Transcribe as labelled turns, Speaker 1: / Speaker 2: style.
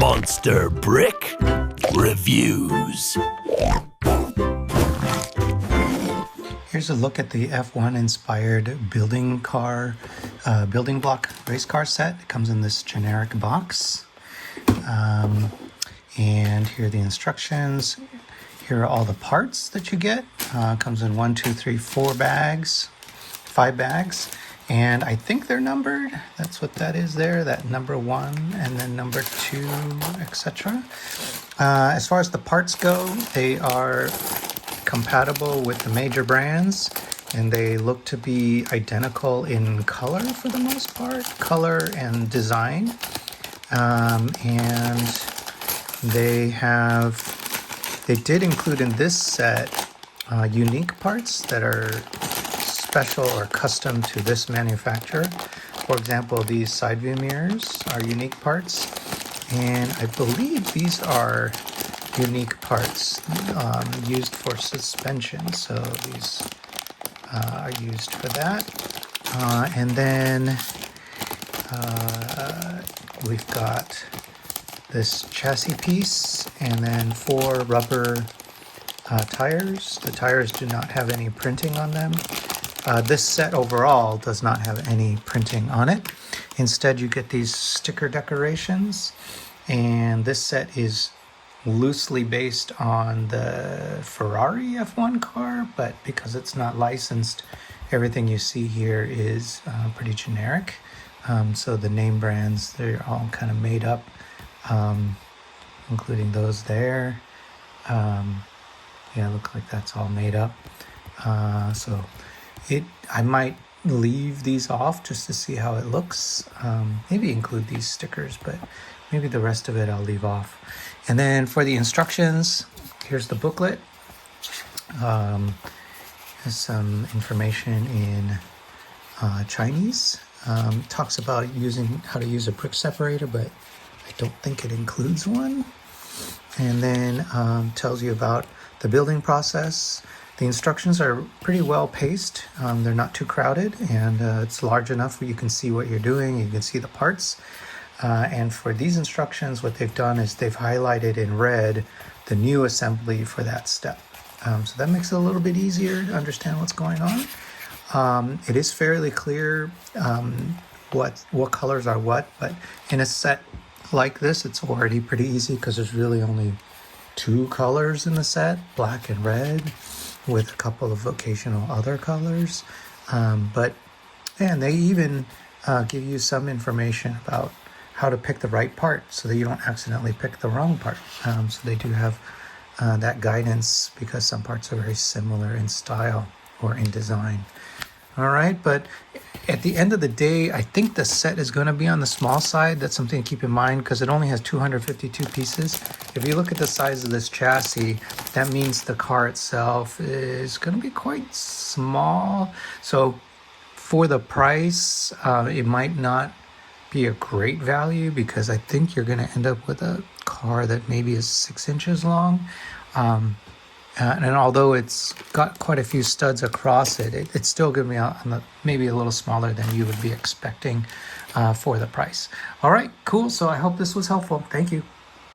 Speaker 1: Monster Brick Reviews.
Speaker 2: Here's a look at the F1 inspired building block race car set. It comes in this generic box. And here are the instructions. Here are all the parts that you get. Comes in 1, 2, 3, 4 bags, 5 bags. And I think they're numbered. That's what that is there, that number 1 and then number 2, etc. As far as the parts go, they are compatible with the major brands, and they look to be identical in color for the most part, color and design. And they did include in this set unique parts that are special or custom to this manufacturer. For example, these side view mirrors are unique parts, and I believe these are unique parts used for suspension, so these are used for that. And then we've got this chassis piece and then 4 rubber tires. The tires do not have any printing on them. This set overall does not have any printing on it. Instead, you get these sticker decorations, and this set is loosely based on the Ferrari F1 car, but because it's not licensed, everything you see here is pretty generic. So the name brands, they're all kind of made up, including those there. Yeah, look like that's all made up. I might leave these off just to see how it looks. Maybe include these stickers, but maybe the rest of it I'll leave off. And then for the instructions, here's the booklet. Has some information in Chinese. Talks about how to use a brick separator, but I don't think it includes one. And then tells you about the building process. The instructions are pretty well paced. They're not too crowded, and it's large enough where you can see what you're doing. You can see the parts. And for these instructions, what they've done is they've highlighted in red the new assembly for that step. So that makes it a little bit easier to understand what's going on. It is fairly clear what colors are what, but in a set like this, it's already pretty easy because there's really only 2 colors in the set, black and red, with a couple of occasional other colors. And they even give you some information about how to pick the right part so that you don't accidentally pick the wrong part. So they do have that guidance because some parts are very similar in style or in design. All right, but at the end of the day, I think the set is going to be on the small side. That's something to keep in mind because it only has 252 pieces. If you look at the size of this chassis, that means the car itself is going to be quite small. So for the price, it might not be a great value because I think you're going to end up with a car that maybe is 6 inches long. And although it's got quite a few studs across it, it's still going to be maybe a little smaller than you would be expecting for the price. All right, cool. So I hope this was helpful. Thank you.